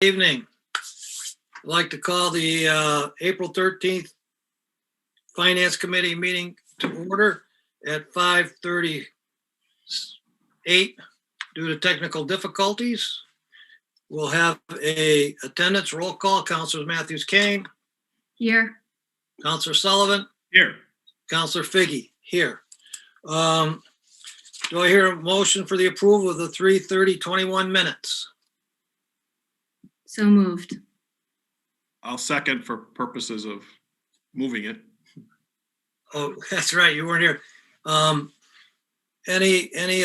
Evening. I'd like to call the April 13th Finance Committee meeting to order at 5:38 due to technical difficulties. We'll have a attendance roll call. Councilor Matthews Kane. Here. Councilor Sullivan. Here. Councilor Figgy. Here. Do I hear a motion for the approval of the 3:30:21 minutes? So moved. I'll second for purposes of moving it. Oh, that's right. You weren't here. Any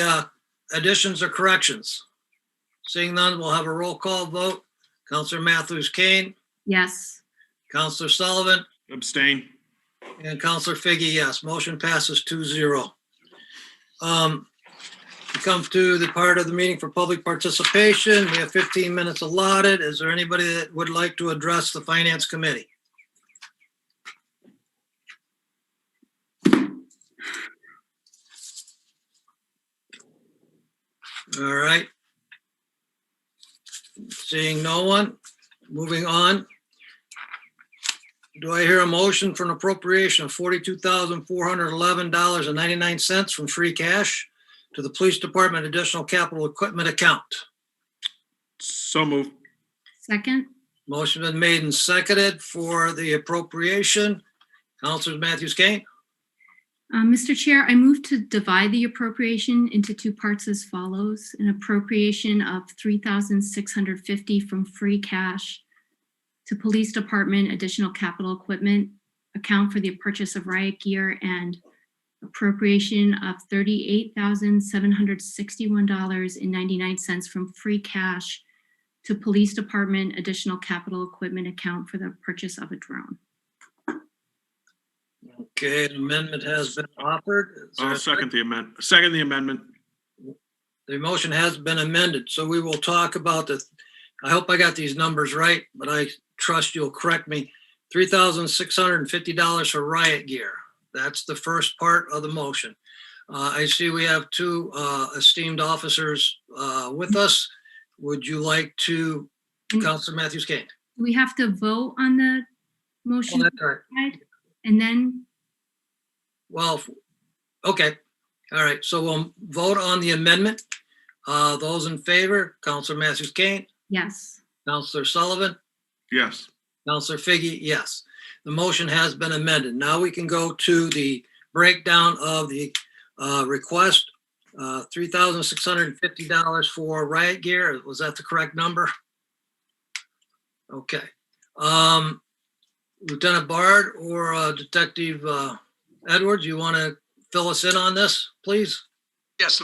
additions or corrections? Seeing none, we'll have a roll call vote. Councilor Matthews Kane, Yes. Councilor Sullivan, Abstain. and Councilor Figgy, yes. Motion passes 2-0. We come to the part of the meeting for public participation. We have 15 minutes allotted. Is there anybody that would like to address the Finance Committee? All right. Seeing no one, moving on. Do I hear a motion for an appropriation of $42,411.99 from free cash to the police department additional capital equipment account? So moved. Second. Motion been made and seconded for the appropriation. Councilor Matthews Kane. Mr. Chair, I move to divide the appropriation into two parts as follows. An appropriation of $3,650 from free cash to police department additional capital equipment account for the purchase of riot gear, and appropriation of $38,761.99 from free cash to police department additional capital equipment account for the purchase of a drone. Okay, an amendment has been offered. I'll second the amendment. Second the amendment. The motion has been amended, so we will talk about the, I hope I got these numbers right, but I trust you'll correct me. $3,650 for riot gear. That's the first part of the motion. I see we have two esteemed officers with us. Would you like to, Councilor Matthews Kane? Do we have to vote on the motion? Oh, that's right. And then? Well, okay. All right. So we'll vote on the amendment. Those in favor, Councilor Matthews Kane, Yes. Councilor Sullivan, Yes. Councilor Figgy, yes. The motion has been amended. Now we can go to the breakdown of the request. $3,650 for riot gear. Was that the correct number? Okay. Lieutenant Bard or Detective Edwards, you want to fill us in on this, please? Yes.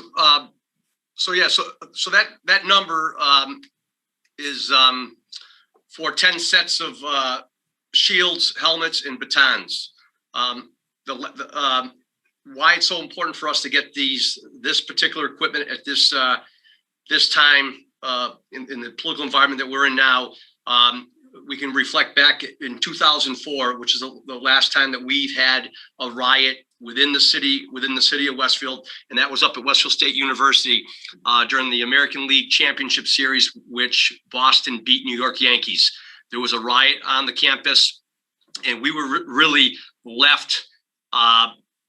So that number is for 10 sets of shields, helmets, and batons. Why it's so important for us to get this particular equipment at this time in the political environment that we're in now. We can reflect back in 2004, which is the last time that we've had a riot within the city of Westfield, and that was up at Westfield State University during the American League Championship Series, which Boston beat New York Yankees. There was a riot on the campus, and we were really left.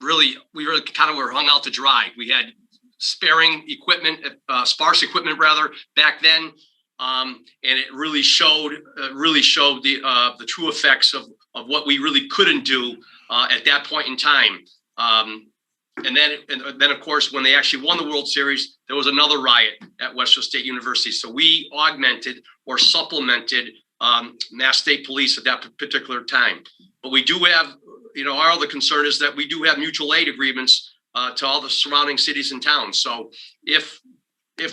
We really kind of were hung out to dry. We had sparse equipment rather back then. And it really showed the true effects of what we really couldn't do at that point in time. And then of course, when they actually won the World Series, there was another riot at Westfield State University. So we augmented or supplemented Mass State Police at that particular time. But we do have, our other concern is that we do have mutual aid agreements to all the surrounding cities and towns. So if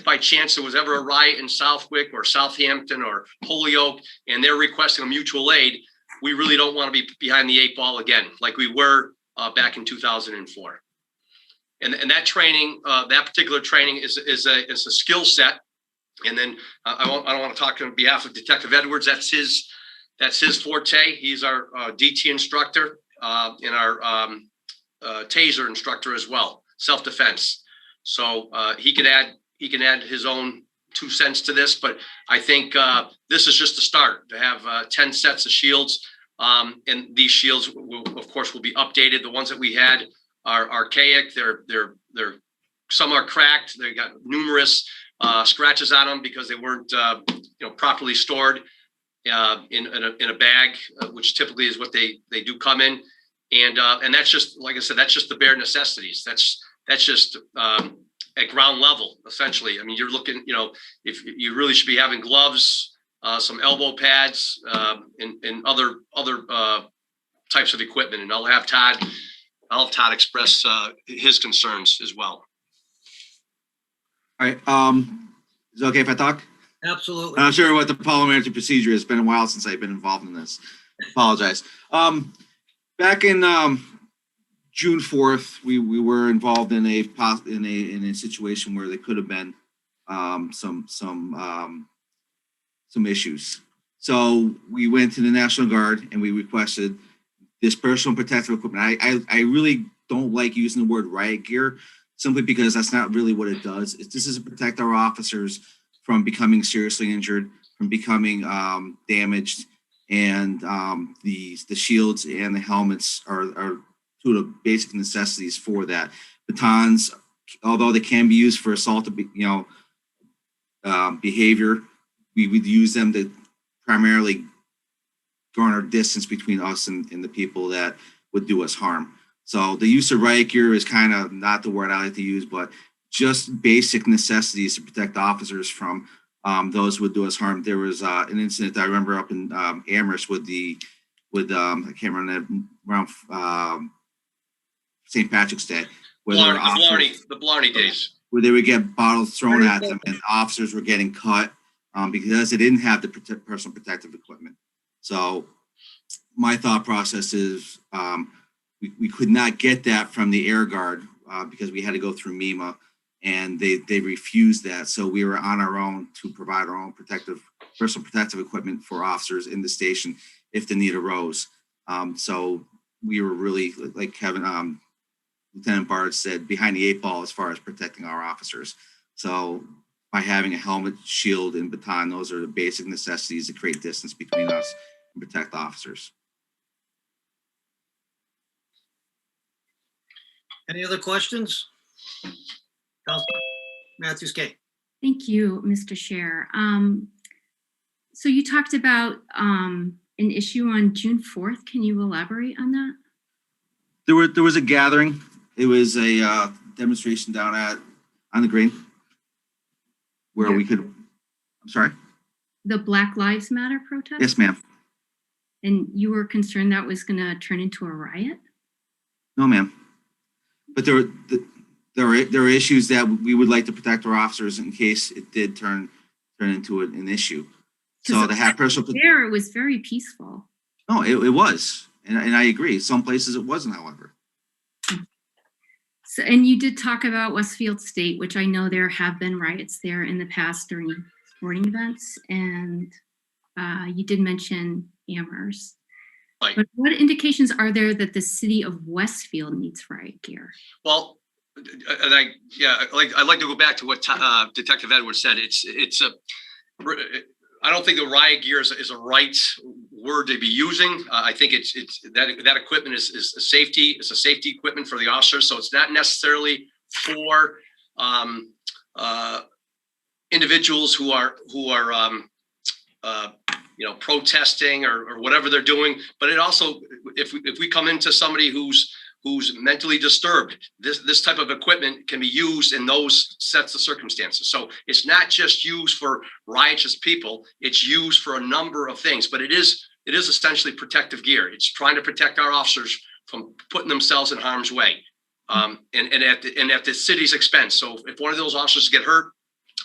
by chance there was ever a riot in Southwick or Southampton or Holyoke and they're requesting a mutual aid, we really don't want to be behind the 8 ball again, like we were back in 2004. And that training, that particular training is a skill set. And then I don't want to talk on behalf of Detective Edwards. That's his forte. He's our DT instructor and our taser instructor as well, self-defense. So he can add his own 2 cents to this, but I think this is just a start to have 10 sets of shields. And these shields will, of course, will be updated. The ones that we had are archaic. They're some are cracked. They got numerous scratches on them because they weren't properly stored in a bag, which typically is what they do come in. And that's just, like I said, that's just the bare necessities. That's just at ground level, essentially. I mean, you're looking, if you really should be having gloves, some elbow pads, and other types of equipment. And I'll have Todd express his concerns as well. All right. Is it okay if I talk? Absolutely. I'm not sure what the parliamentary procedure is. It's been a while since I've been involved in this. Apologize. Back in June 4th, we were involved in a situation where there could have been some issues. So we went to the National Guard and we requested this personal protective equipment. I really don't like using the word riot gear simply because that's not really what it does. This is to protect our officers from becoming seriously injured, from becoming damaged, and the shields and the helmets are two of the basic necessities for that. Batons, although they can be used for assault, behavior, we would use them to primarily garner distance between us and the people that would do us harm. So the use of riot gear is kind of not the word I like to use, but just basic necessities to protect officers from those who would do us harm. There was an incident that I remember up in Amherst with I can't remember around St. Patrick's Day. The Blarney days. Where they would get bottles thrown at them and officers were getting cut because they didn't have the personal protective equipment. So my thought process is we could not get that from the Air Guard because we had to go through MEMA, and they refused that. So we were on our own to provide our own personal protective equipment for officers in the station if the need arose. So we were really, like Kevin, Lieutenant Bard said, behind the 8 ball as far as protecting our officers. So by having a helmet, shield, and baton, those are the basic necessities to create distance between us and protect officers. Any other questions? Councilor Matthews K. Thank you, Mr. Chair. So you talked about an issue on June 4th. Can you elaborate on that? There was a gathering. It was a demonstration down on the green where we could. I'm sorry. The Black Lives Matter protest? Yes, ma'am. And you were concerned that was going to turn into a riot? No, ma'am. But there are issues that we would like to protect our officers in case it did turn into an issue. So to have personal. There, it was very peaceful. No, it was, and I agree. Some places it wasn't, however. So, and you did talk about Westfield State, which I know there have been riots there in the past during sporting events, and you did mention Amherst. Right. But what indications are there that the city of Westfield needs riot gear? Well, and I'd like to go back to what Detective Edwards said. I don't think the riot gear is a right word to be using. I think it's that equipment is a safety. It's a safety equipment for the officers. So it's not necessarily for individuals who are protesting or whatever they're doing. But it also, if we come into somebody who's mentally disturbed, this type of equipment can be used in those sets of circumstances. So it's not just used for riotous people, it's used for a number of things, but it is essentially protective gear. It's trying to protect our officers from putting themselves in harm's way, and at the city's expense. So if one of those officers get hurt,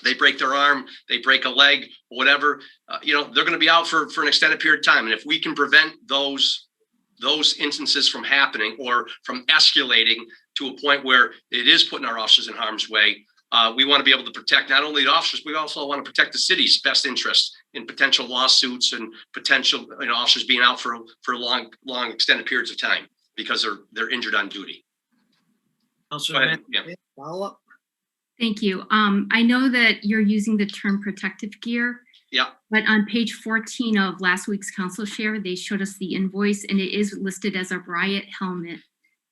they break their arm, they break a leg, whatever, they're going to be out for an extended period of time. And if we can prevent those instances from happening or from escalating to a point where it is putting our officers in harm's way, we want to be able to protect not only the officers, we also want to protect the city's best interest in potential lawsuits and potential officers being out for long extended periods of time because they're injured on duty. Councilor Matthews, Yeah. follow up. Thank you. I know that you're using the term protective gear. Yeah. But on page 14 of last week's council share, they showed us the invoice and it is listed as a riot helmet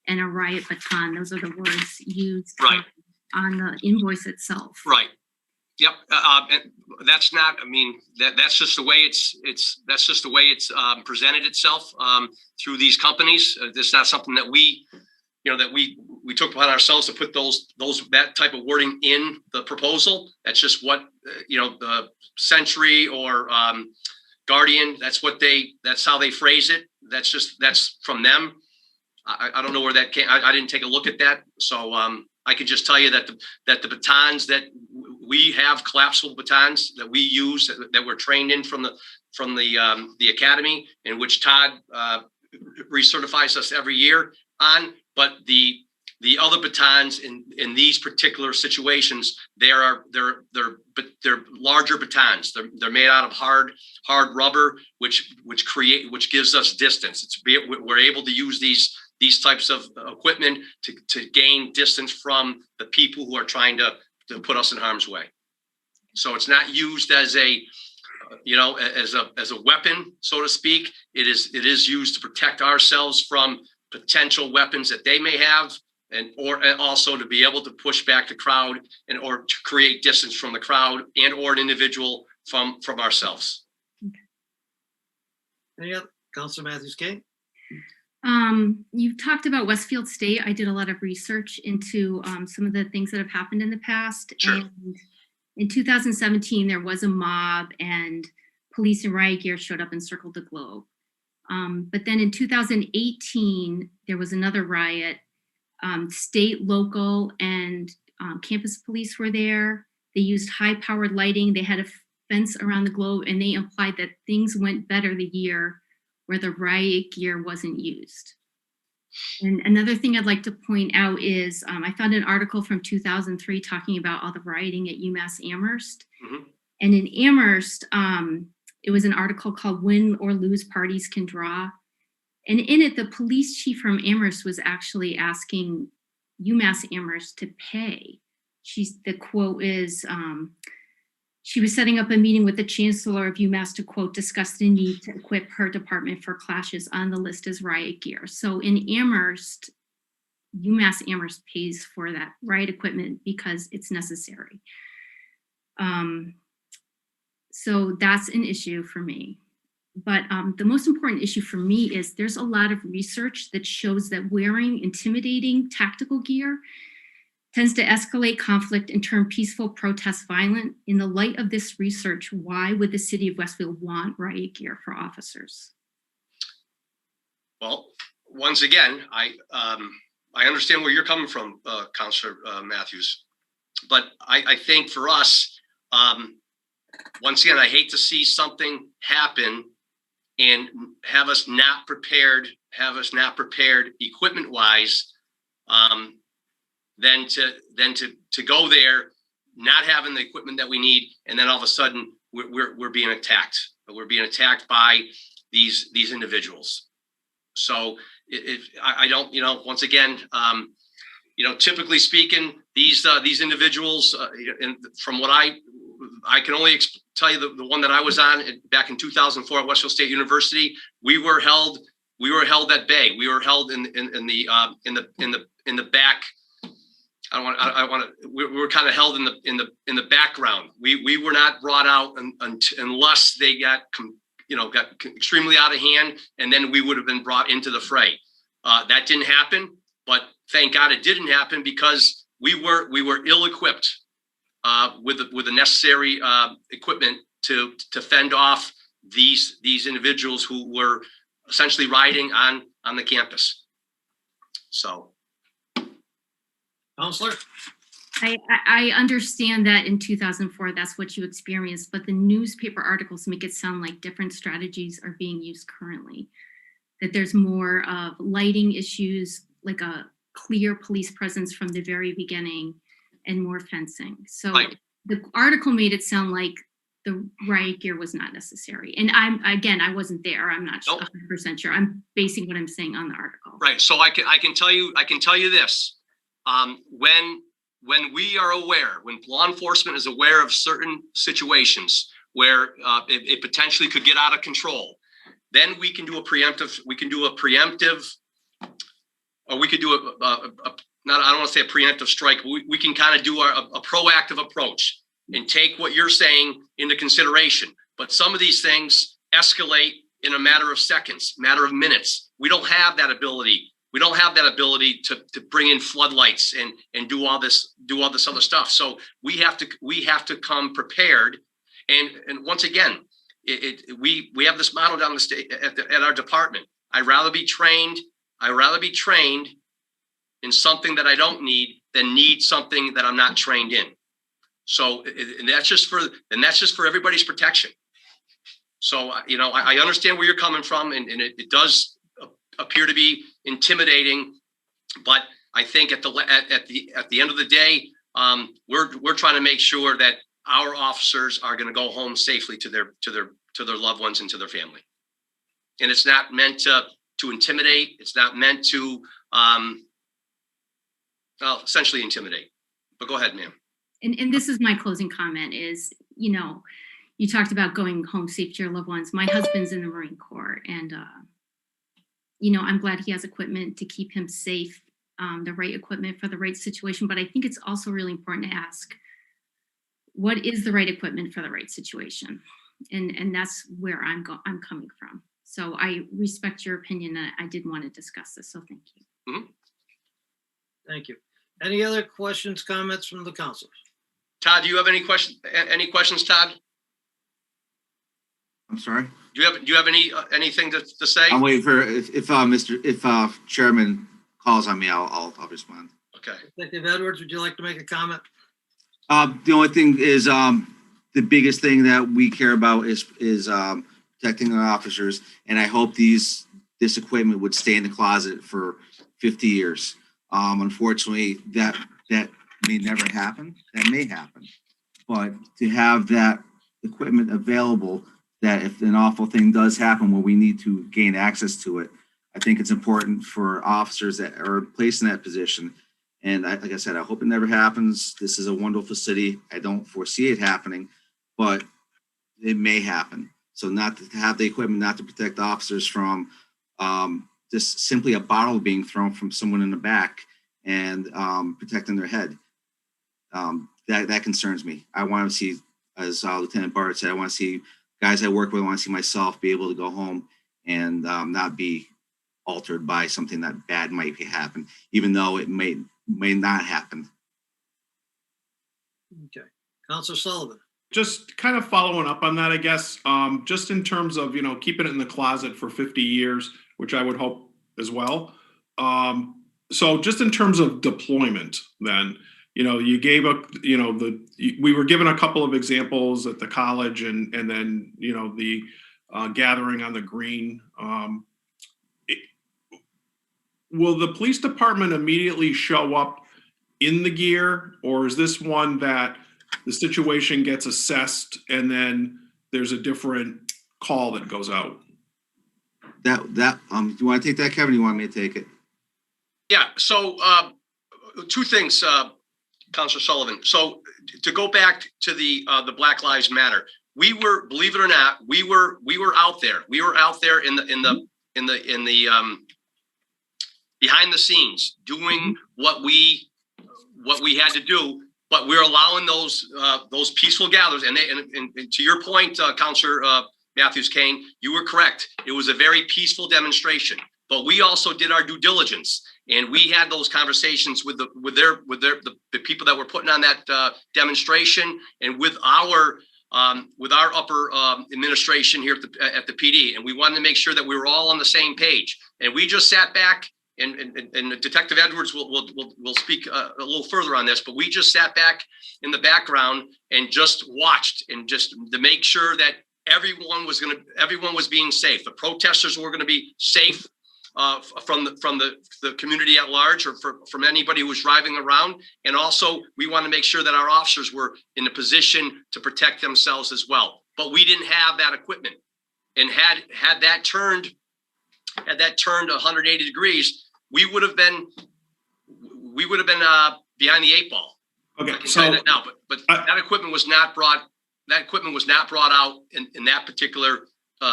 and a riot baton. Those are the words used Right. on the invoice itself. Right. Yep. And that's not, I mean, that's just the way it's presented itself through these companies. It's not something that we took upon ourselves to put that type of wording in the proposal. That's just what, the Century or Guardian, that's how they phrase it. That's from them. I don't know where that came. I didn't take a look at that. So I can just tell you that the batons that we have, collapsible batons that we use, that we're trained in from the academy, in which Todd recertifies us every year on. But the other batons in these particular situations, they're larger batons. They're made out of hard rubber, which gives us distance. We're able to use these types of equipment to gain distance from the people who are trying to put us in harm's way. So it's not used as a weapon, so to speak. It is used to protect ourselves from potential weapons that they may have, and also to be able to push back the crowd or to create distance from the crowd and or an individual from ourselves. Any other? Councilor Matthews-Kane? You've talked about Westfield State. I did a lot of research into some of the things that have happened in the past. Sure. And in 2017, there was a mob and police in riot gear showed up and circled the globe. But then in 2018, there was another riot. State, local, and campus police were there. They used high-powered lighting. They had a fence around the globe, and they implied that things went better the year where the riot gear wasn't used. And another thing I'd like to point out is I found an article from 2003 talking about all the rioting at UMass Amherst. Mm-hmm. And in Amherst, it was an article called Win or Lose Parties Can Draw. And in it, the police chief from Amherst was actually asking UMass Amherst to pay. The quote is, she was setting up a meeting with the chancellor of UMass to, quote, discuss the need to equip her department for clashes on the list as riot gear. So in Amherst, UMass Amherst pays for that riot equipment because it's necessary. So that's an issue for me. But the most important issue for me is there's a lot of research that shows that wearing intimidating tactical gear tends to escalate conflict and turn peaceful protests violent. In the light of this research, why would the city of Westfield want riot gear for officers? Well, once again, I understand where you're coming from, Councilor Matthews, but I think for us, once again, I hate to see something happen and have us not prepared equipment-wise. Then to go there, not having the equipment that we need, and then all of a sudden we're being attacked. We're being attacked by these individuals. So I don't, once again, typically speaking, these individuals, and from what I can only tell you the one that I was on back in 2004 at Westfield State University, we were held at bay. We were held in the back. We were kind of held in the background. We were not brought out unless they got extremely out of hand, and then we would have been brought into the fray. That didn't happen, but thank God it didn't happen, because we were ill-equipped with the necessary equipment to fend off these individuals who were essentially rioting on the campus. So. Counselor? I understand that in 2004, that's what you experienced, but the newspaper articles make it sound like different strategies are being used currently, that there's more of lighting issues, like a clear police presence from the very beginning, and more fencing. So right. The article made it sound like the riot gear was not necessary. And I wasn't there. I'm not 100% sure. I'm basing what I'm saying on the article. Right. So I can tell you this. when we are aware, when law enforcement is aware of certain situations where it potentially could get out of control, then we can do a preemptive, or we could do not, I don't want to say a preemptive strike. We can kind of do a proactive approach and take what you're saying into consideration. But some of these things escalate in a matter of seconds, matter of minutes. We don't have that ability. We don't have that ability to bring in floodlights and do all this other stuff. So we have to come prepared. And once again, we have this model down the state at our department. I'd rather be trained in something that I don't need than need something that I'm not trained in. So, and that's just for everybody's protection. So, I understand where you're coming from, and it does appear to be intimidating, but I think at the end of the day, we're trying to make sure that our officers are going to go home safely to their loved ones and to their family. And it's not meant to intimidate. It's not meant to essentially intimidate. But go ahead, ma'am. And this is my closing comment is, you talked about going home safe to your loved ones. My husband's in the Marine Corps, and, I'm glad he has equipment to keep him safe, the right equipment for the right situation. But I think it's also really important to ask, what is the right equipment for the right situation? And that's where I'm coming from. So I respect your opinion. I did want to discuss this. So thank you. Mm-hmm. Thank you. Any other questions, comments from the councilors? Todd, do you have any questions, Todd? I'm sorry? Do you have anything to say? I'm waiting for, if Chairman calls on me, I'll respond. Okay. Detective Edwards, would you like to make a comment? The only thing is, the biggest thing that we care about is protecting our officers. And I hope this equipment would stay in the closet for 50 years. Unfortunately, that may never happen. That may happen. But to have that equipment available, that if an awful thing does happen where we need to gain access to it, I think it's important for officers that are placed in that position. And like I said, I hope it never happens. This is a wonderful city. I don't foresee it happening, but it may happen. So not to have the equipment, not to protect the officers from just simply a bottle being thrown from someone in the back and protecting their head. That concerns me. I want to see, as Lieutenant Bart said, I want to see guys I work with, I want to see myself be able to go home and not be altered by something that bad might happen, even though it may not happen. Okay. Councilor Sullivan. Just kind of following up on that, I guess, just in terms of, keeping it in the closet for 50 years, which I would hope as well. So just in terms of deployment, then, you gave we were given a couple of examples at the college and then, the gathering on the green. Will the police department immediately show up in the gear, or is this one that the situation gets assessed and then there's a different call that goes out? Do you want to take that, Kevin? Or do you want me to take it? Yeah. So two things, Councilor Sullivan. So to go back to the Black Lives Matter, we were, believe it or not, we were out there. We were out there in the behind the scenes doing what we had to do. But we're allowing those peaceful gatherers, and to your point, Councilor Matthews Kane, you were correct. It was a very peaceful demonstration, but we also did our due diligence, and we had those conversations with the people that were putting on that demonstration, and with our upper administration here at the PD, and we wanted to make sure that we were all on the same page. And we just sat back. And Detective Edwards will speak a little further on this, but we just sat back in the background and just watched, and just to make sure that everyone was being safe. The protesters were going to be safe from the community at large, or from anybody who was driving around. And also, we want to make sure that our officers were in a position to protect themselves as well. But we didn't have that equipment, and had that turned 180 degrees, we would have been behind the eight ball. Okay, I can so tell you that now, but that equipment was not brought out in that particular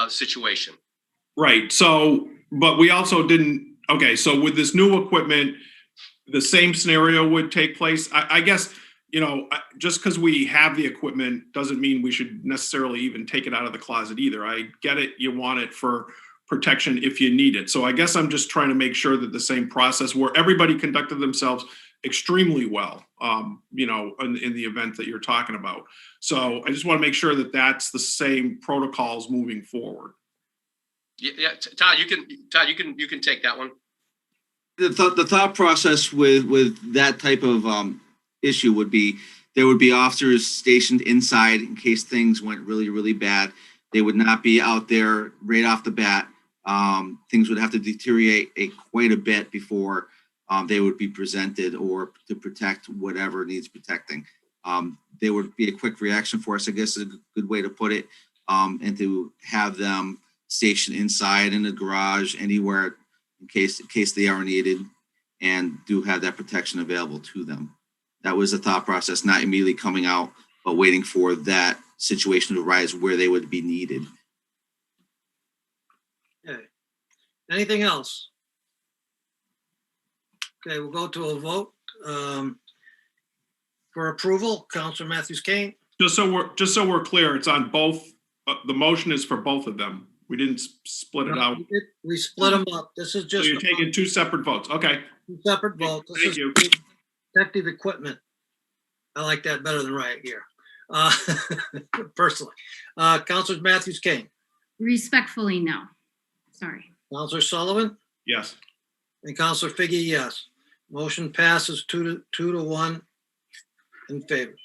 situation. right. So, but we also didn't. Okay, so with this new equipment, the same scenario would take place. I guess, just because we have the equipment doesn't mean we should necessarily even take it out of the closet either. I get it. You want it for protection if you need it. So I guess I'm just trying to make sure that the same process where everybody conducted themselves extremely well, in the event that you're talking about. So I just want to make sure that that's the same protocols moving forward. Yeah, Todd, you can take that one. The thought process with that type of issue would be there would be officers stationed inside in case things went really, really bad. They would not be out there right off the bat. Things would have to deteriorate quite a bit before they would be presented or to protect whatever needs protecting. There would be a quick reaction force, I guess is a good way to put it, and to have them stationed inside in the garage, anywhere in case they are needed, and do have that protection available to them. That was the thought process, not immediately coming out, but waiting for that situation to arise where they would be needed. Okay. Anything else? Okay, we'll go to a vote. For approval, Counselor Matthews Kane. Just so we're clear, it's on both. The motion is for both of them. We didn't split it out. We split them up. This is So just you're taking two separate votes. Okay. two separate votes. This Thank is you. protective equipment. I like that better than riot gear. Personally. Counselor Matthews Kane, Respectfully, no. Sorry. Counselor Sullivan, Yes. and Counselor Figgy, yes. Motion passes 2-1 in favor.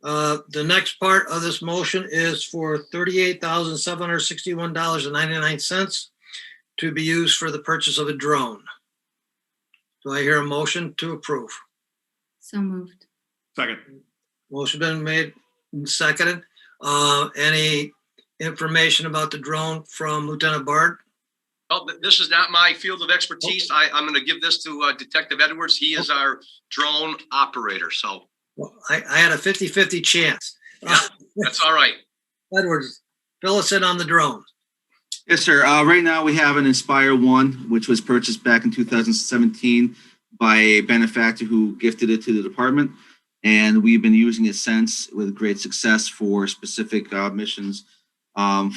The next part of this motion is for $38,761.99 to be used for the purchase of a drone. Do I hear a motion to approve? So moved. Second. Motion been made and seconded. Any information about the drone from Lieutenant Bard? Oh, this is not my field of expertise. I'm going to give this to Detective Edwards. He is our drone operator. So Well, I had a 50-50 chance. Yeah. that's all right. Edwards, fill us in on the drone. Yes, sir. Right now we have an Inspire 1, which was purchased back in 2017 by a benefactor who gifted it to the department. And we've been using it since with great success for specific missions, to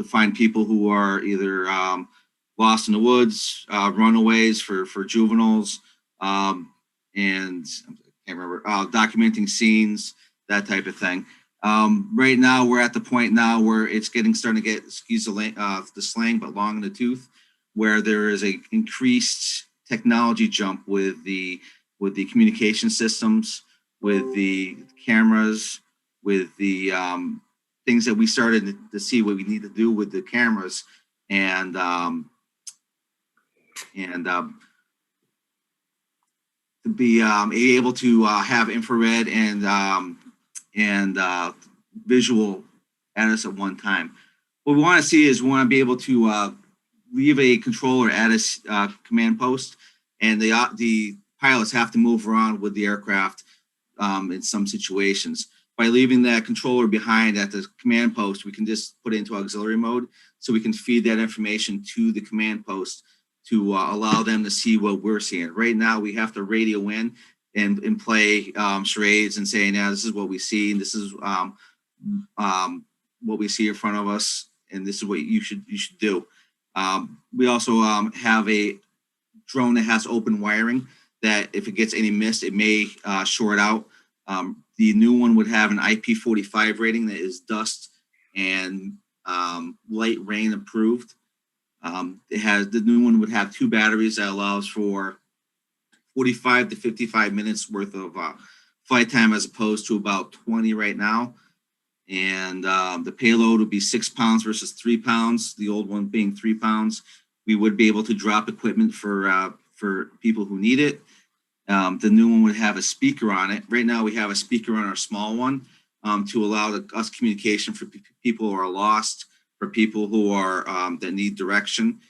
find people who are either lost in the woods, runaways for juveniles, and I can't remember, documenting scenes, that type of thing. Right now, we're at the point now where it's starting to get, excuse the slang, but long in the tooth, where there is a increased technology jump with the communication systems, with the cameras, with the things that we started to see what we need to do with the cameras, and to be able to have infrared and visual at us at one time. What we want to see is we want to be able to leave a controller at a command post, and the pilots have to move around with the aircraft in some situations. By leaving that controller behind at the command post, we can just put it into auxiliary mode, so we can feed that information to the command post to allow them to see what we're seeing. Right now, we have to radio in and play charades and say, now this is what we see, and this is what we see in front of us, and this is what you should do. We also have a drone that has open wiring that if it gets any mist, it may short out. The new one would have an IP45 rating that is dust and light rain approved. The new one would have 2 batteries that allows for 45 to 55 minutes worth of flight time, as opposed to about 20 right now. And the payload would be 6 pounds versus 3 pounds, the old one being 3 pounds. We would be able to drop equipment for people who need it. The new one would have a speaker on it. Right now we have a speaker on our small one to allow us communication for people who are lost, for people who are that need direction.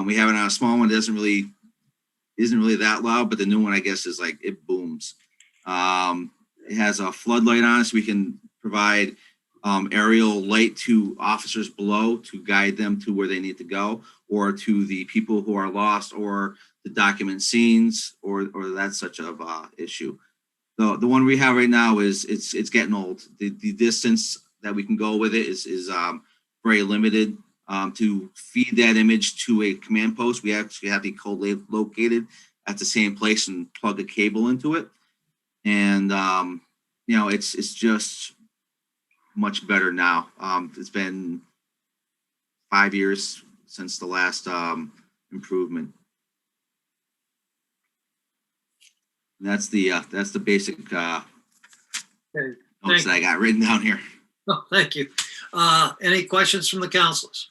We have it on a small one that isn't really that loud, but the new one, I guess, is like, it booms. It has a floodlight on it, so we can provide aerial light to officers below to guide them to where they need to go, or to the people who are lost, or to document scenes, or that such of issue. The one we have right now is it's getting old. The distance that we can go with it is very limited. To feed that image to a command post, we actually have to be co-located at the same place and plug a cable into it. And it's just much better now. It's been 5 years since the last improvement. And that's the basic notes that I got written down here. Oh, thank you. Any questions from the councilors?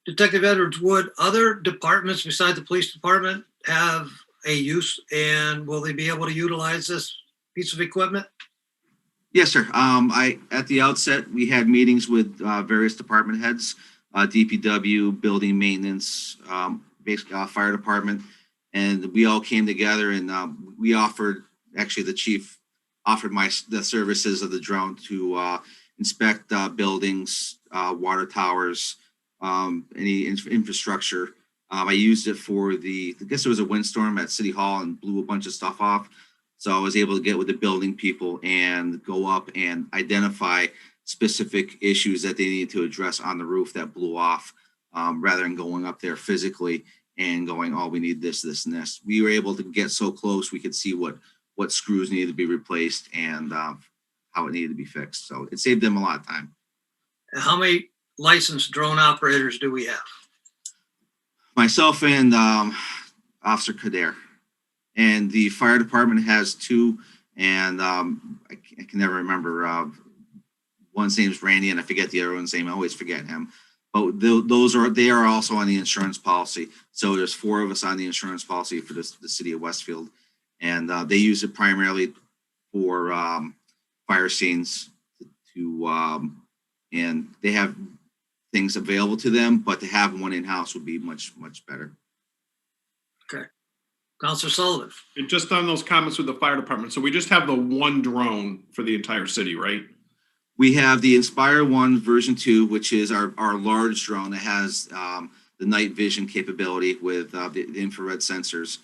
Detective Edwards, would other departments besides the police department have a use, and will they be able to utilize this piece of equipment? Yes, sir. At the outset, we had meetings with various department heads, DPW, building maintenance, basically fire department, and we all came together and we offered, actually the chief offered the services of the drone to inspect buildings, water towers, any infrastructure. I used it for I guess there was a windstorm at City Hall and blew a bunch of stuff off. So I was able to get with the building people and go up and identify specific issues that they needed to address on the roof that blew off, rather than going up there physically and going, oh, we need this, this, and this. We were able to get so close, we could see what screws needed to be replaced and how it needed to be fixed. So it saved them a lot of time. And how many licensed drone operators do we have? Myself and Officer Kader. And the fire department has 2, and I can never remember. One's name is Randy, and I forget the other one's name. I always forget him. But they are also on the insurance policy. So there's 4 of us on the insurance policy for the city of Westfield, and they use it primarily for fire scenes. And they have things available to them, but to have one in-house would be much better. Okay. Counselor Sullivan. And just on those comments with the fire department, so we just have the one drone for the entire city, right? We have the Inspire 1 version 2, which is our large drone that has the night vision capability with the infrared sensors,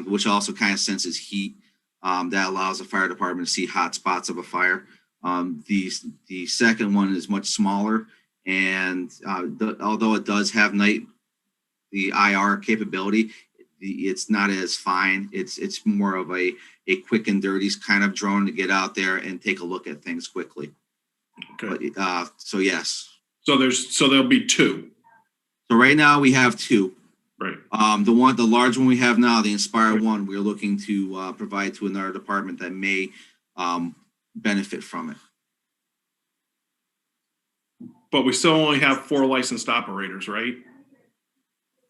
which also kind of senses heat. That allows the fire department to see hot spots of a fire. The second one is much smaller, and although it does have the IR capability, it's not as fine. It's more of a quick and dirty kind of drone to get out there and take a look at things quickly. Okay. But, so yes. So there'll be 2. So right now we have 2. Right. The large one we have now, the Inspire Right. 1, we're looking to provide to another department that may benefit from it. But we still only have 4 licensed operators, right?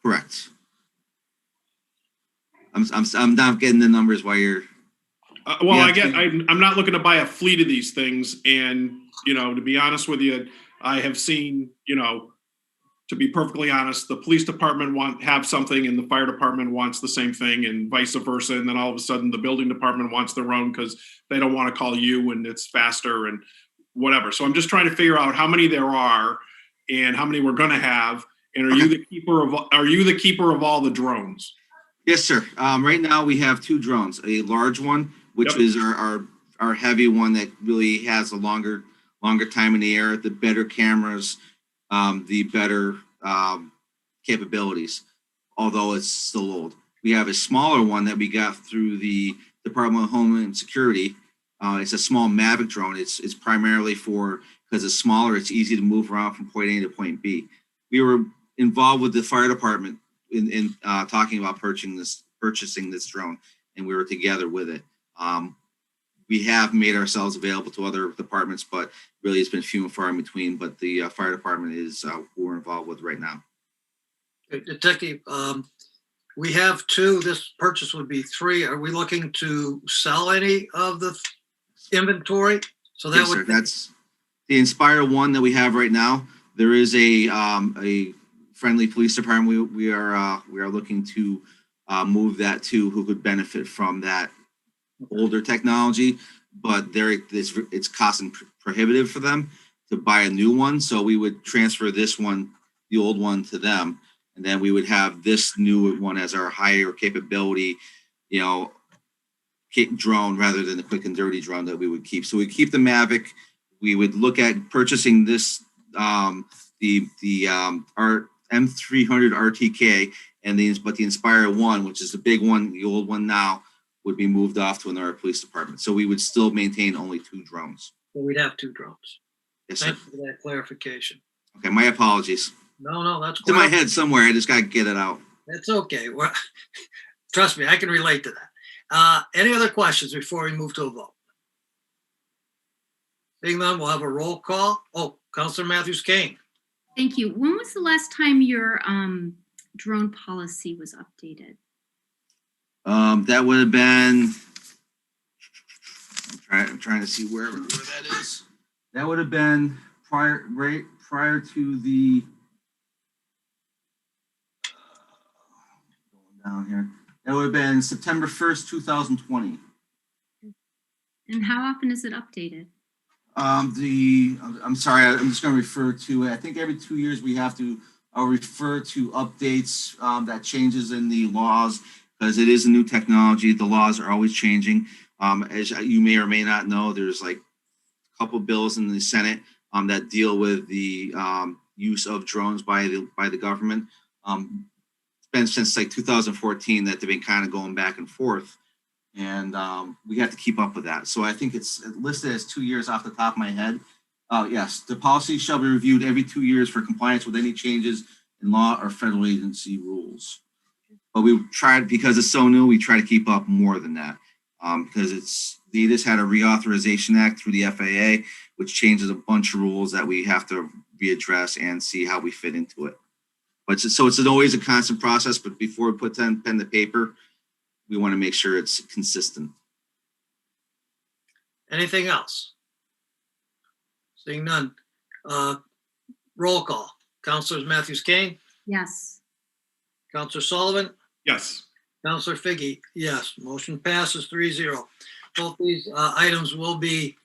Correct. I'm not getting the numbers while you're. I'm not looking to buy a fleet of these things, and to be honest with you, I have seen, to be perfectly honest, the police department have something and the fire department wants the same thing, and vice versa, and then all of a sudden the building department wants their own because they don't want to call you and it's faster and whatever. So I'm just trying to figure out how many there are and how many we're going to have, and are you the keeper of all the drones? Yes, sir. Right now we have 2 drones, a large one, which is our heavy one that really has a longer time in the air, the better cameras, the better capabilities, although it's still old. We have a smaller one that we got through the Department of Homeland Security. It's a small Mavic drone. It's primarily because it's smaller, it's easy to move around from point A to point B. We were involved with the fire department in talking about purchasing this drone, and we were together with it. We have made ourselves available to other departments, but really it's been few and far in between. But the fire department is who we're involved with right now. Detective, we have 2. This purchase would be 3. Are we looking to sell any of the inventory? So that Yes, sir. That's the Inspire 1 that we have right now. There is a friendly police department we are looking to move that to who could benefit from that older technology, but it's cost prohibitive for them to buy a new one. So we would transfer this one, the old one, to them, and then we would have this new one as our higher capability, drone rather than the quick and dirty drone that we would keep. So we keep the Mavic. We would look at purchasing this, our M300 RTK, but the Inspire 1, which is the big one, the old one now, would be moved off to another police department. So we would still maintain only 2 drones. So we'd have 2 drones. Yes, sir. Thank you for that clarification. Okay, my apologies. No, that's It's in my quite, head somewhere. I just got to get it out. that's okay. Well, trust me, I can relate to that. Any other questions before we move to a vote? Seeing none, we'll have a roll call. Oh, Councilor Matthews Kane. Thank you. When was the last time your drone policy was updated? That would have been, I'm trying to see where that is. That would have been prior to the, going down here. That would have been September 1st, 2020. And how often is it updated? I'm sorry, I'm just going to refer to it. I think every 2 years we have to refer to updates that changes in the laws, because it is a new technology. The laws are always changing. As you may or may not know, there's like a couple bills in the Senate that deal with the use of drones by the government. It's been since like 2014 that they've been kind of going back and forth, and we have to keep up with that. So I think it's listed as 2 years off the top of my head. Yes, the policy shall be reviewed every 2 years for compliance with any changes in law or federal agency rules. But we tried, because it's so new, we try to keep up more than that, because they just had a reauthorization act through the FAA, which changes a bunch of rules that we have to readdress and see how we fit into it. But it's always a constant process. But before we put pen to paper, we want to make sure it's consistent. Anything else? Seeing none. Roll call. Councilors Matthews Kane, Yes. Councilor Sullivan, Yes. Councilor Figgy, yes. Motion passes 3-0. Both these items will be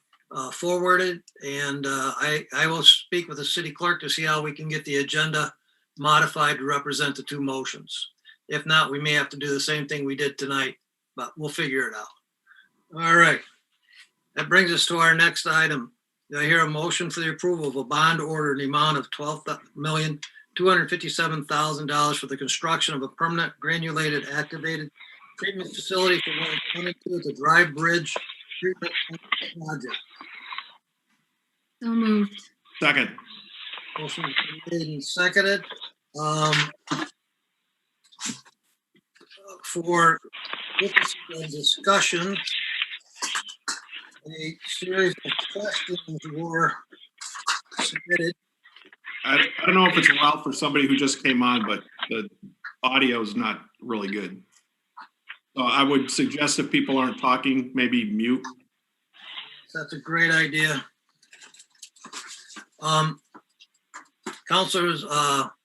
forwarded, and I will speak with the city clerk to see how we can get the agenda modified to represent the 2 motions. If not, we may have to do the same thing we did tonight, but we'll figure it out. All right. That brings us to our next item. Do I hear a motion for the approval of a bond order in the amount of $12,257,000 for the construction of a permanent granulated activated treatment facility for 122 at the Dry Bridge Treatment Project? So moved. Second. Motion made and seconded. For purposes of discussion, a series of questions were submitted. I don't know if it's well for somebody who just came on, but the audio is not really good. So I would suggest if people aren't talking, maybe mute. That's a great idea. Councilors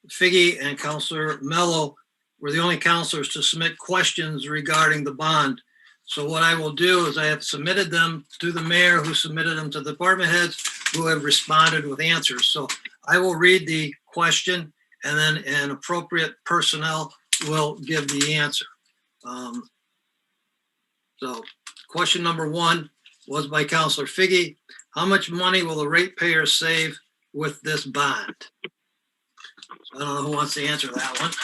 Figgy and Councilor Mello were the only councilors to submit questions regarding the bond. So what I will do is I have submitted them to the mayor, who submitted them to the department heads, who have responded with answers. So I will read the question, and then an appropriate personnel will give the answer. So question number 1 was by Councilor Figgy. How much money will the ratepayers save with this bond? So I don't know who wants to answer that one.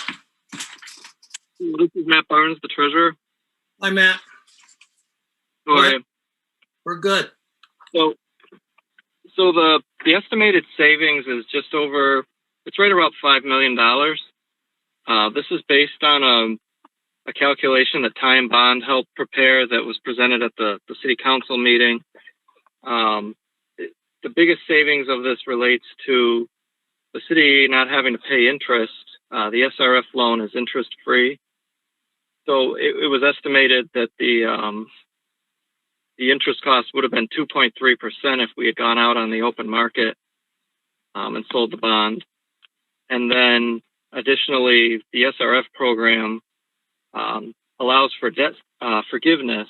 This is Matt Barnes, the treasurer. Hi, Matt. Go ahead. We're good. So the estimated savings is just over, it's right about $5 million. This is based on a calculation that Time Bond helped prepare that was presented at the city council meeting. The biggest savings of this relates to the city not having to pay interest. The SRF loan is interest free. So it was estimated that the interest cost would have been 2.3% if we had gone out on the open market and sold the bond. And then additionally, the SRF program allows for debt forgiveness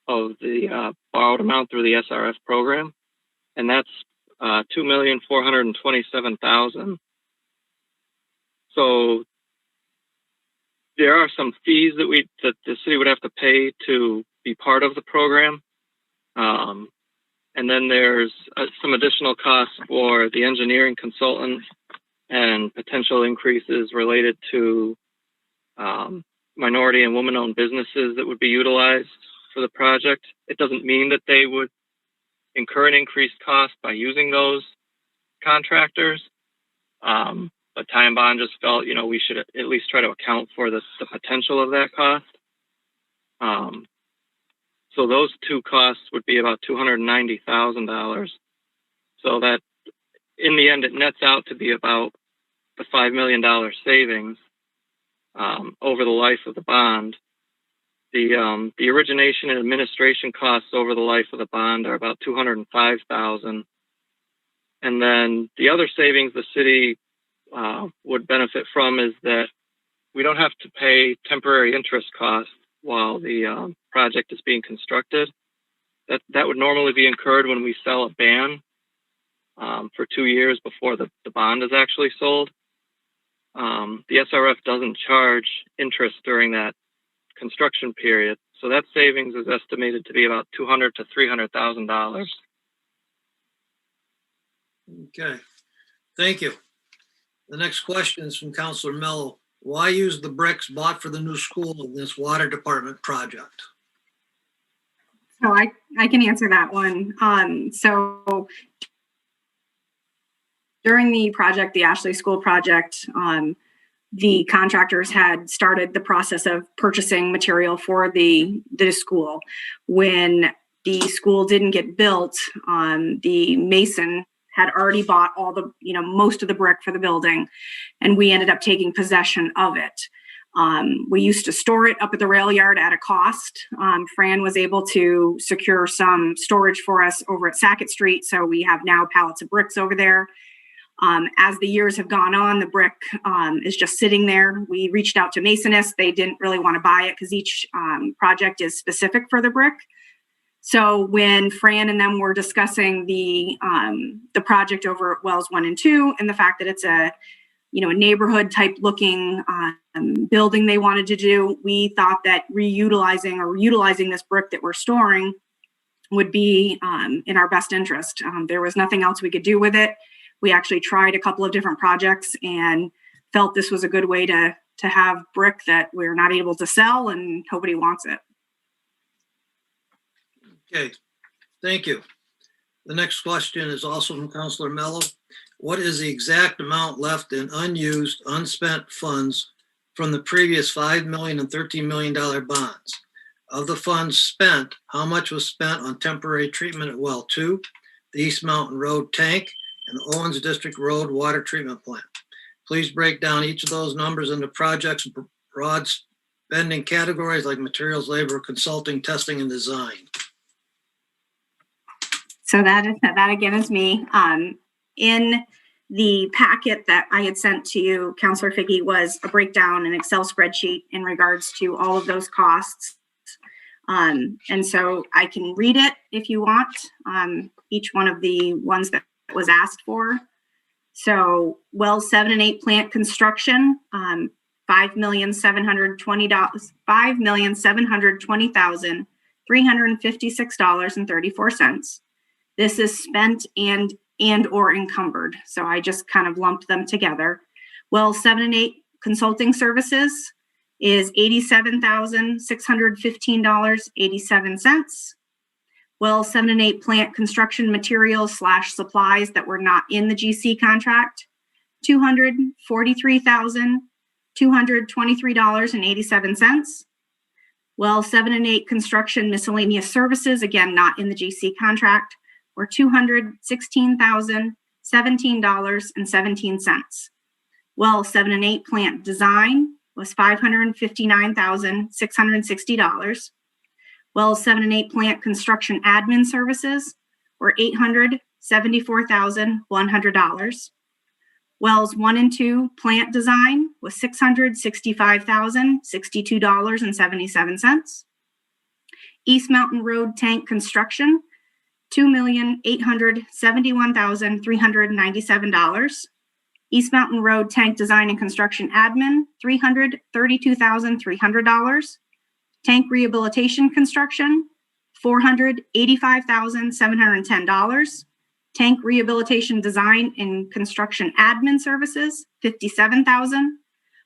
of the borrowed amount through the SRF program, and that's $2,427,000. So there are some fees that the city would have to pay to be part of the program. And then there's some additional costs for the engineering consultant and potential increases related to minority and woman-owned businesses that would be utilized for the project. It doesn't mean that they would incur an increased cost by using those contractors. But Ty and Bond just felt, we should at least try to account for the potential of that cost. So those two costs would be about $290,000. So that, in the end, it nets out to be about the $5 million savings over the life of the bond. The origination and administration costs over the life of the bond are about $205,000. And then the other savings the city would benefit from is that we don't have to pay temporary interest costs while the project is being constructed. That would normally be incurred when we sell a ban for 2 years before the bond is actually sold. The SRF doesn't charge interest during that construction period, so that savings is estimated to be about $200,000 to $300,000. Okay, thank you. The next question is from Councilor Mello. Why use the bricks bought for the new school in this water department project? So I can answer that one. So during the project, the Ashley School project, the contractors had started the process of purchasing material for the school. When the school didn't get built, the mason had already bought all the, most of the brick for the building, and we ended up taking possession of it. We used to store it up at the rail yard at a cost. Fran was able to secure some storage for us over at Sackett Street, so we have now pallets of bricks over there. As the years have gone on, the brick is just sitting there. We reached out to Masonists. They didn't really want to buy it because each project is specific for the brick. So when Fran and them were discussing the project over at Wells 1 and 2 and the fact that it's a neighborhood type looking building they wanted to do, we thought that utilizing this brick that we're storing would be in our best interest. There was nothing else we could do with it. We actually tried a couple of different projects and felt this was a good way to have brick that we're not able to sell and nobody wants it. Okay, thank you. The next question is also from Councilor Mello. What is the exact amount left in unused, unspent funds from the previous $5 million and $13 million bonds? Of the funds spent, how much was spent on temporary treatment at Well 2, the East Mountain Road tank, and the Owens District Road water treatment plant? Please break down each of those numbers into projects and broad spending categories like materials, labor, consulting, testing, and design. So that again is me. In the packet that I had sent to you, Councilor Figge, was a breakdown, an Excel spreadsheet in regards to all of those costs. And so I can read it if you want, each one of the ones that was asked for. So Wells 7 and 8 plant construction, $5,720,356.34. This is spent and or encumbered. So I just kind of lumped them together. Well, 7 and 8 consulting services is $87,615.87. Well, 7 and 8 plant construction materials / supplies that were not in the GC contract, $243,223.87. Well, 7 and 8 construction miscellaneous services, again, not in the GC contract, were $216,017.17. Well, 7 and 8 plant design was $559,660. Well, 7 and 8 plant construction admin services were $874,100. Wells 1 and 2 plant design was $665,062.77. East Mountain Road tank construction, $2,871,397. East Mountain Road tank design and construction admin, $332,300. Tank rehabilitation construction, $485,710. Tank rehabilitation design and construction admin services, $57,000.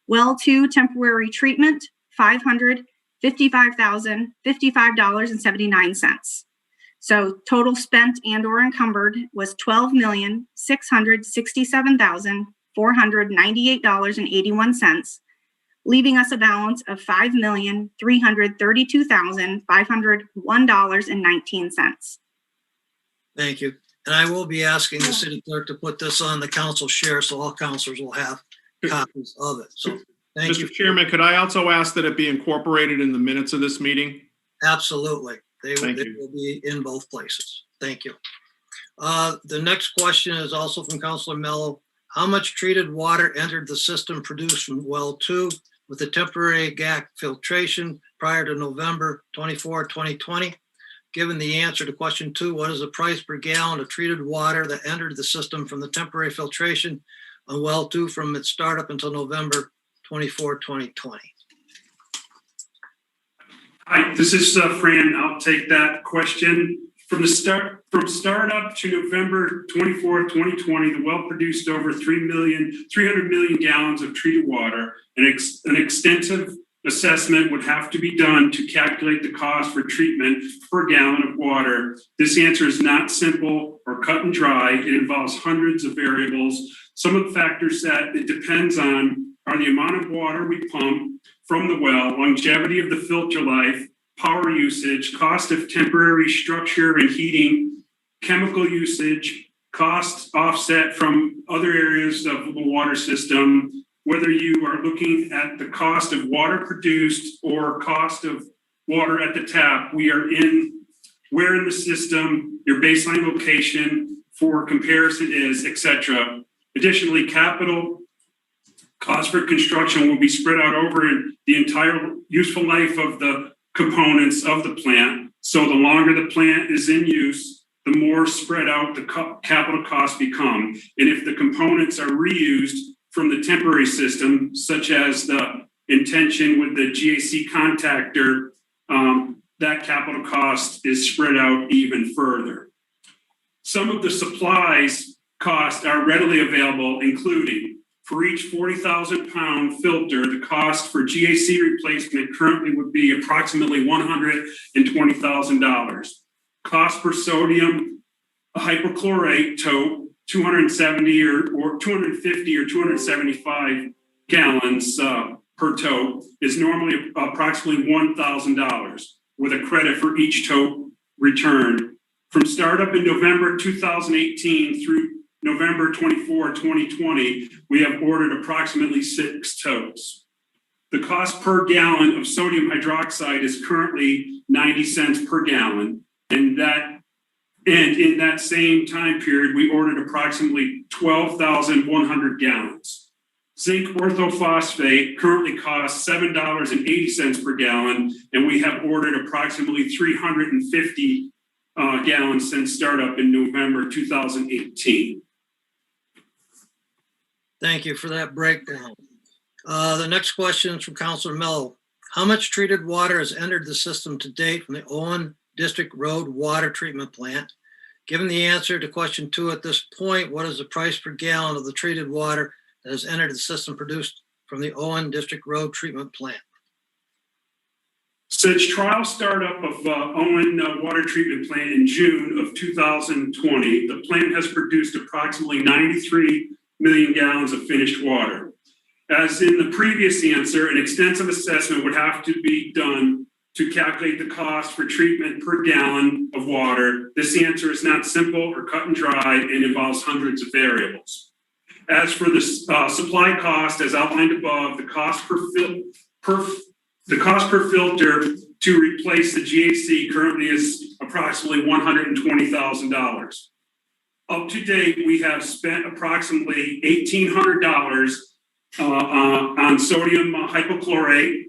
Well 2 temporary treatment, $555,055.79. So total spent and or encumbered was $12,667,498.81, leaving us a balance of $5,332,501.19. Thank you. And I will be asking the city clerk to put this on the council share so all councilors will have copies of it. So thank you. Mr. Chairman, could I also ask that it be incorporated in the minutes of this meeting? Absolutely. They Thank you. will be in both places. Thank you. The next question is also from Councilor Mello. How much treated water entered the system produced from well 2 with the temporary GAC filtration prior to November 24, 2020? Given the answer to question 2, what is the price per gallon of treated water that entered the system from the temporary filtration on well 2 from its startup until November 24, 2020? Hi, this is Fran. I'll take that question. From startup to November 24, 2020, the well produced over 300 million gallons of treated water. An extensive assessment would have to be done to calculate the cost for treatment per gallon of water. This answer is not simple or cut and dry. It involves hundreds of variables. Some of the factors that it depends on are the amount of water we pump from the well, longevity of the filter life, power usage, cost of temporary structure and heating, chemical usage, cost offset from other areas of the water system, whether you are looking at the cost of water produced or cost of water at the tap, where in the system, your baseline location for comparison is, etc. Additionally, capital cost for construction will be spread out over the entire useful life of the components of the plant. So the longer the plant is in use, the more spread out the capital costs become. And if the components are reused from the temporary system, such as the intention with the GAC contactor, that capital cost is spread out even further. Some of the supplies costs are readily available, including for each 40,000 pound filter, the cost for GAC replacement currently would be approximately $120,000. Cost per sodium hypochlorite tote, 270 or 250 or 275 gallons per tote is normally approximately $1,000 with a credit for each tote returned. From startup in November 2018 through November 24, 2020, we have ordered approximately 6 totes. The cost per gallon of sodium hydroxide is currently 90 cents per gallon, and in that same time period, we ordered approximately 12,100 gallons. Zinc orthophosphate currently costs $7.80 per gallon, and we have ordered approximately 350 gallons since startup in November 2018. Thank you for that breakdown. The next question is from Councilor Mello. How much treated water has entered the system to date from the Owen District Road Water Treatment Plant? Given the answer to question 2 at this point, what is the price per gallon of the treated water that has entered the system produced from the Owen District Road Treatment Plant? Since trial startup of Owen Water Treatment Plant in June of 2020, the plant has produced approximately 93 million gallons of finished water. As in the previous answer, an extensive assessment would have to be done to calculate the cost for treatment per gallon of water. This answer is not simple or cut and dry and involves hundreds of variables. As for the supply cost, as outlined above, the cost per filter to replace the GAC currently is approximately $120,000. Up to date, we have spent approximately $1,800 on sodium hypochlorite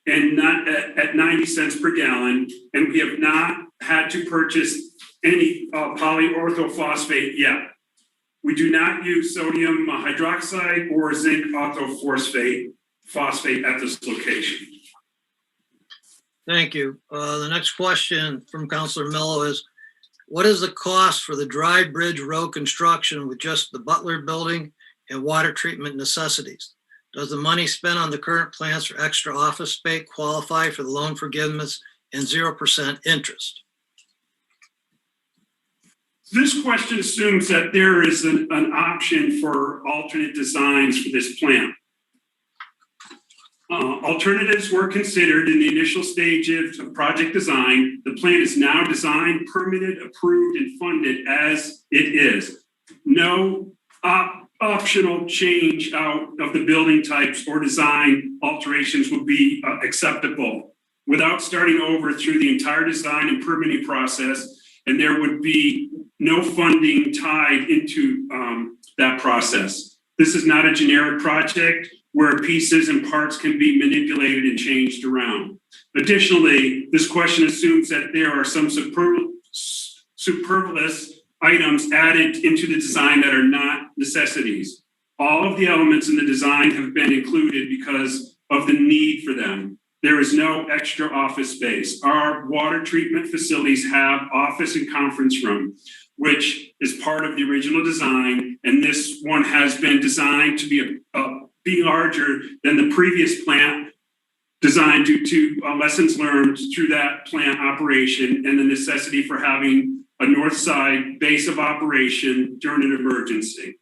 and not at 90 cents per gallon. And we have not had to purchase any polyorthophosphate yet. We do not use sodium hydroxide or zinc orthophosphate at this location. Thank you. The next question from Councilor Mello is, what is the cost for the Dry Bridge Road construction with just the Butler Building and water treatment necessities? Does the money spent on the current plans for extra office space qualify for the loan forgiveness and 0% interest? This question assumes that there is an option for alternate designs for this plan. Alternatives were considered in the initial stages of project design. The plan is now designed, permitted, approved, and funded as it is. No optional change out of the building types or design alterations will be acceptable without starting over through the entire design and permitting process. And there would be no funding tied into that process. This is not a generic project where pieces and parts can be manipulated and changed around. Additionally, this question assumes that there are some superfluous items added into the design that are not necessities. All of the elements in the design have been included because of the need for them. There is no extra office space. Our water treatment facilities have office and conference room, which is part of the original design. And this one has been designed to be larger than the previous plant design due to lessons learned through that plant operation and the necessity for having a north side base of operation during an emergency.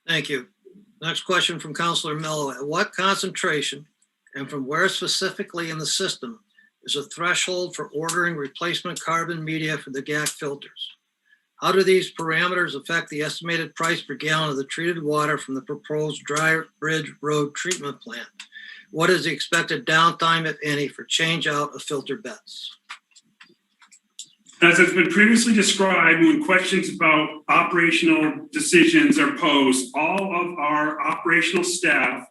Thank you. Next question from Councilor Mello. At what concentration and from where specifically in the system is a threshold for ordering replacement carbon media for the GAC filters? How do these parameters affect the estimated price per gallon of the treated water from the proposed Dry Bridge Road treatment plant? What is the expected downtime, if any, for change out of filter beds? As has been previously described, when questions about operational decisions are posed, all of our operational staff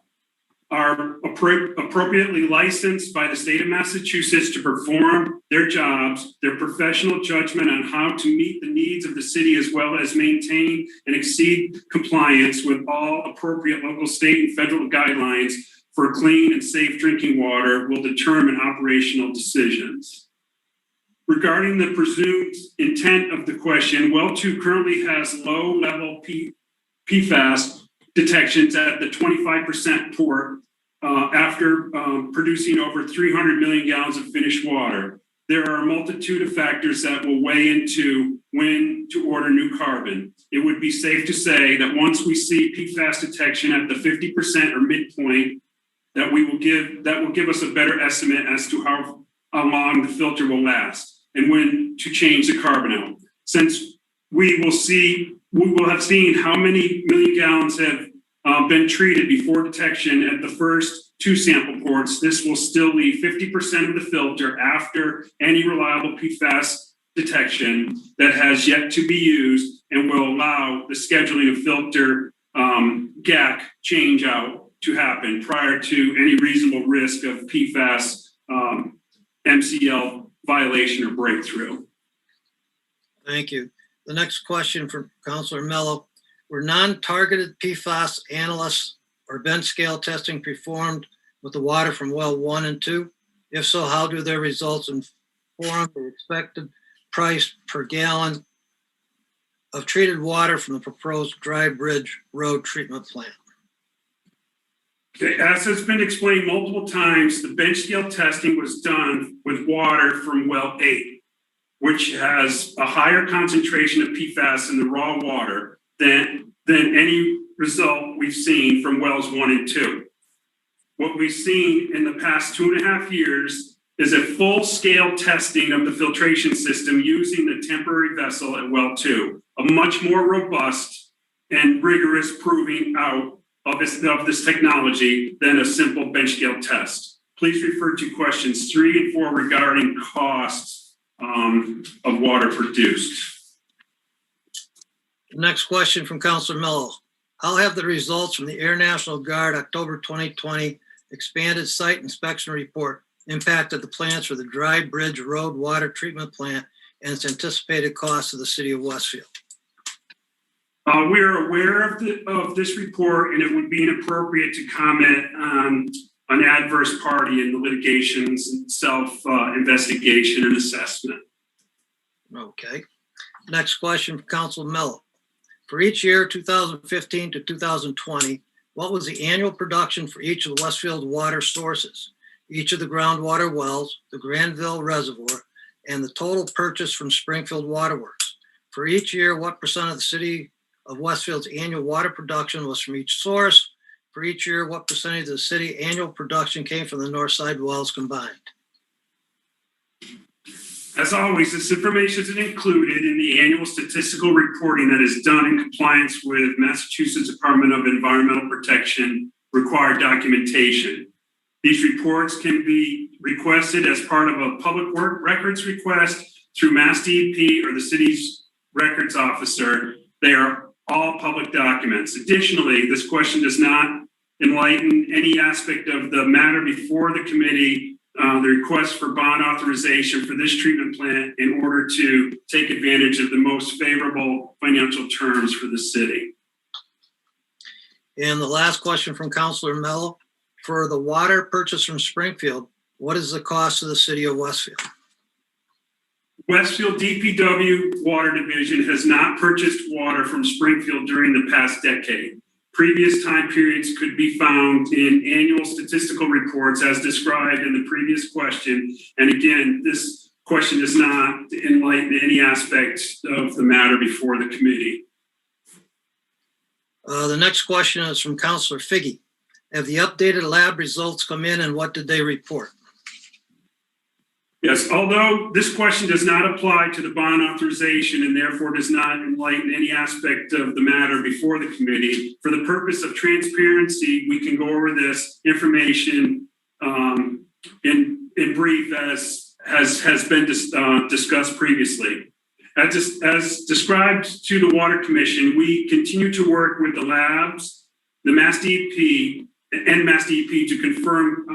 are appropriately licensed by the state of Massachusetts to perform their jobs. Their professional judgment on how to meet the needs of the city as well as maintain and exceed compliance with all appropriate local, state, and federal guidelines for clean and safe drinking water will determine operational decisions. Regarding the presumed intent of the question, well 2 currently has low-level PFAS detections at the 25% port after producing over 300 million gallons of finished water. There are a multitude of factors that will weigh into when to order new carbon. It would be safe to say that once we see PFAS detection at the 50% or midpoint, that will give us a better estimate as to how long the filter will last and when to change the carbon out. Since we will have seen how many million gallons have been treated before detection at the first 2 sample ports, this will still leave 50% of the filter after any reliable PFAS detection that has yet to be used and will allow the scheduling of filter GAC change out to happen prior to any reasonable risk of PFAS MCL violation or breakthrough. Thank you. The next question from Councilor Mello. Were non-targeted PFAS analysis or bench scale testing performed with the water from well 1 and 2? If so, how do their results inform the expected price per gallon of treated water from the proposed Dry Bridge Road treatment plant? Okay, as has been explained multiple times, the bench scale testing was done with water from well 8, which has a higher concentration of PFAS in the raw water than any result we've seen from wells 1 and 2. What we've seen in the past 2.5 years is a full-scale testing of the filtration system using the temporary vessel at well 2, a much more robust and rigorous proving out of this technology than a simple bench scale test. Please refer to questions 3 and 4 regarding costs of water produced. Next question from Counselor Mello. How have the results from the Air National Guard October 2020 expanded site inspection report impacted the plans for the Dry Bridge Road Water Treatment Plant and its anticipated cost to the city of Westfield? We are aware of this report, and it would be inappropriate to comment on an adverse party in the litigation's self-investigation and assessment. Okay. Next question from Councilor Mello. For each year, 2015 to 2020, what was the annual production for each of the Westfield water sources, each of the groundwater wells, the Granville Reservoir, and the total purchase from Springfield Waterworks? For each year, what percent of the city of Westfield's annual water production was from each source? For each year, what percentage of the city annual production came from the north side wells combined? As always, this information is included in the annual statistical reporting that is done in compliance with Massachusetts Department of Environmental Protection required documentation. These reports can be requested as part of a public work records request through Mass DEP or the city's records officer. They are all public documents. Additionally, this question does not enlighten any aspect of the matter before the committee, the request for bond authorization for this treatment plant in order to take advantage of the most favorable financial terms for the city. And the last question from Councilor Mello. For the water purchased from Springfield, what is the cost to the city of Westfield? Westfield DPW Water Division has not purchased water from Springfield during the past decade. Previous time periods could be found in annual statistical reports as described in the previous question. And again, this question does not enlighten any aspect of the matter before the committee. The next question is from Councilor Figge. Have the updated lab results come in and what did they report? Yes, although this question does not apply to the bond authorization and therefore does not enlighten any aspect of the matter before the committee, for the purpose of transparency, we can go over this information in brief as has been discussed previously. As described to the Water Commission, we continue to work with the labs, the Mass DEP, and Mass DEP to confirm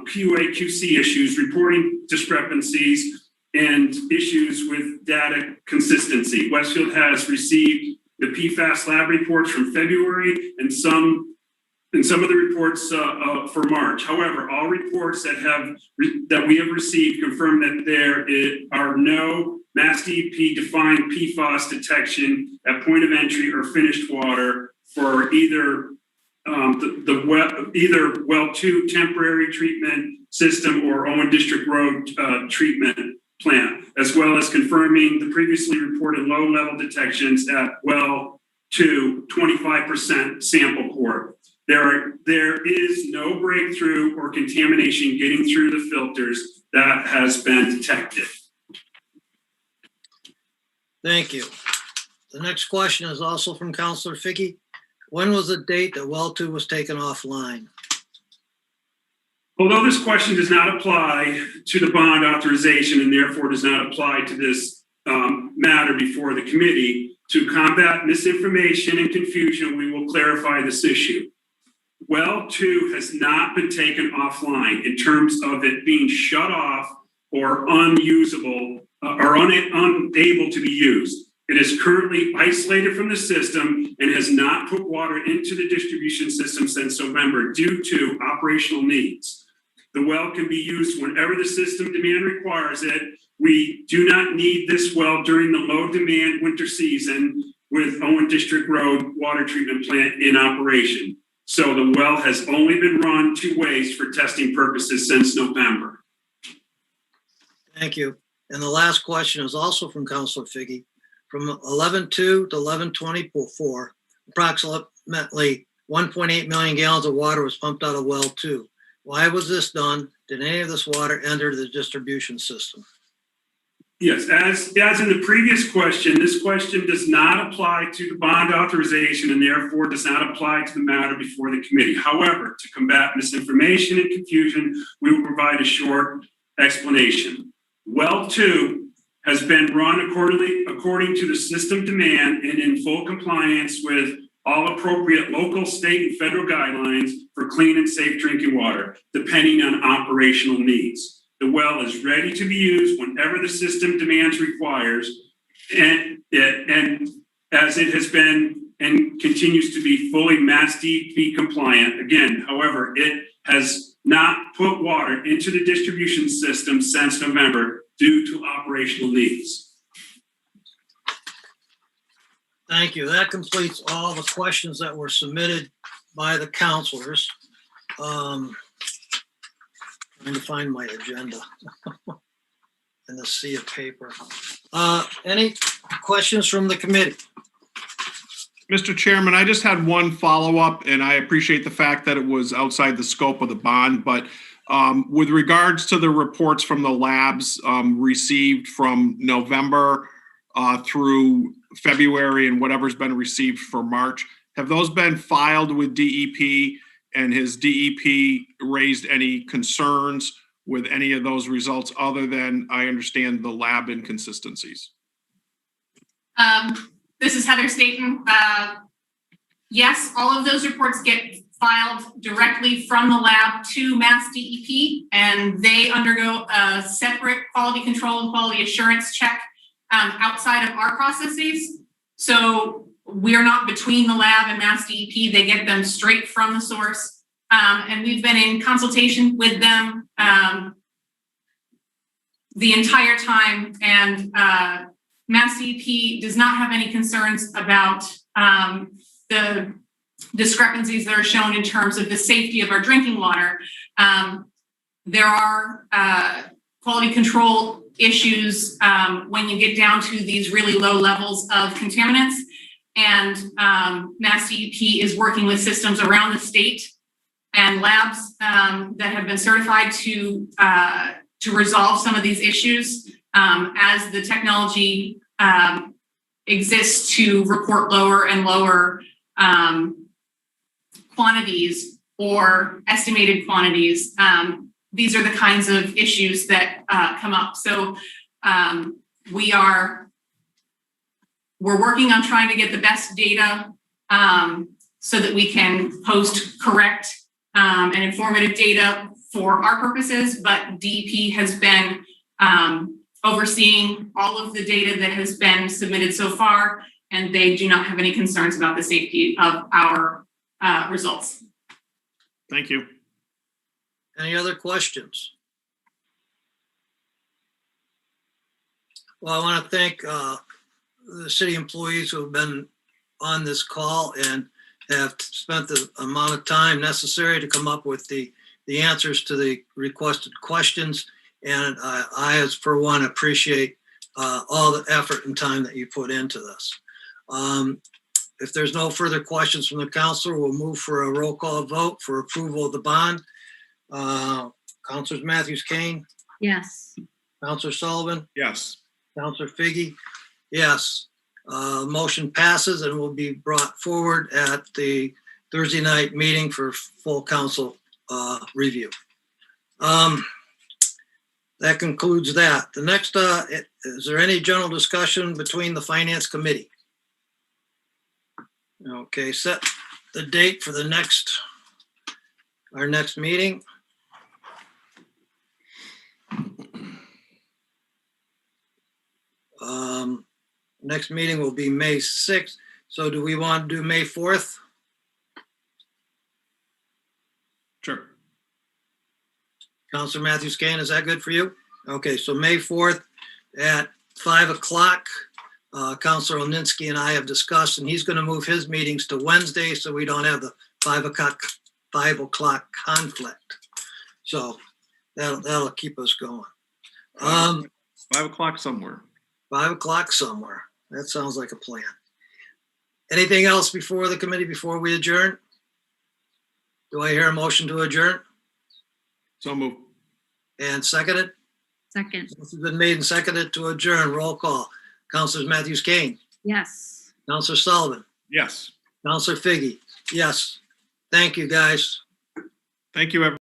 QA/QC issues, reporting discrepancies, and issues with data consistency. Westfield has received the PFAS lab reports from February and some of the reports for March. However, all reports that we have received confirm that there are no Mass DEP defined PFAS detection at point of entry or finished water for either either well 2 temporary treatment system or Owen District Road treatment plant, as well as confirming the previously reported low level detections at well 2 25% sample port. There is no breakthrough or contamination getting through the filters that has been detected. Thank you. The next question is also from Councilor Figge. When was the date that well 2 was taken offline? Although this question does not apply to the bond authorization and therefore does not apply to this matter before the committee, to combat misinformation and confusion, we will clarify this issue. Well 2 has not been taken offline in terms of it being shut off or unusable or unable to be used. It is currently isolated from the system and has not put water into the distribution system since November due to operational needs. The well can be used whenever the system demand requires it. We do not need this well during the low demand winter season with Owen District Road water treatment plant in operation. So the well has only been run 2 ways for testing purposes since November. Thank you. And the last question is also from Councilor Figge. From 11/2 to 11/24, approximately 1.8 million gallons of water was pumped out of well 2. Why was this done? Did any of this water enter the distribution system? Yes, as in the previous question, this question does not apply to the bond authorization and therefore does not apply to the matter before the committee. However, to combat misinformation and confusion, we will provide a short explanation. Well 2 has been run according to the system demand and in full compliance with all appropriate local, state, and federal guidelines for clean and safe drinking water, depending on operational needs. The well is ready to be used whenever the system demands requires, and as it has been and continues to be fully Mass DEP compliant. Again, however, it has not put water into the distribution system since November due to operational needs. Thank you. That completes all the questions that were submitted by the counselors. Trying to find my agenda in the sea of paper. Any questions from the committee? Mr. Chairman, I just had one follow-up, and I appreciate the fact that it was outside the scope of the bond, but with regards to the reports from the labs received from November through February and whatever's been received for March, have those been filed with DEP, and has DEP raised any concerns with any of those results other than, I understand, the lab inconsistencies? This is Heather Staten. Yes, all of those reports get filed directly from the lab to Mass DEP, and they undergo a separate quality control and quality assurance check outside of our processes. So we're not between the lab and Mass DEP. They get them straight from the source. And we've been in consultation with them the entire time. And Mass DEP does not have any concerns about the discrepancies that are shown in terms of the safety of our drinking water. There are quality control issues when you get down to these really low levels of contaminants. And Mass DEP is working with systems around the state and labs that have been certified to resolve some of these issues as the technology exists to report lower and lower quantities or estimated quantities. These are the kinds of issues that come up. So we're working on trying to get the best data so that we can post correct and informative data for our purposes, but DEP has been overseeing all of the data that has been submitted so far, and they do not have any concerns about the safety of our results. Thank you. Any other questions? Well, I want to thank the city employees who have been on this call and have spent the amount of time necessary to come up with the answers to the requested questions. And I, as for one, appreciate all the effort and time that you put into this. If there's no further questions from the council, we'll move for a roll call vote for approval of the bond. Councilors Matthews Kane, Yes. Councilor Sullivan, Yes. Councilor Figgy, yes. Motion passes and will be brought forward at the Thursday night meeting for full council review. That concludes that. The next, is there any general discussion between the Finance Committee? Okay, set the date for our next meeting. Next meeting will be May 6th. So do we want to do May 4th? Sure. Councilor Matthews Kane, is that good for you? Okay, so May 4th at 5 o'clock. Councilor Olinsky and I have discussed, and he's going to move his meetings to Wednesday so we don't have the 5 o'clock conflict. So that'll keep us going. 5 o'clock somewhere. 5 o'clock somewhere. That sounds like a plan. Anything else before the committee before we adjourn? Do I hear a motion to adjourn? So move. And seconded? Second. This has been made and seconded to adjourn. Roll call. Councilors Matthews Kane, Yes. Councilor Sullivan, Yes. Councilor Figgy. Yes. Thank you, guys. Thank you, everyone.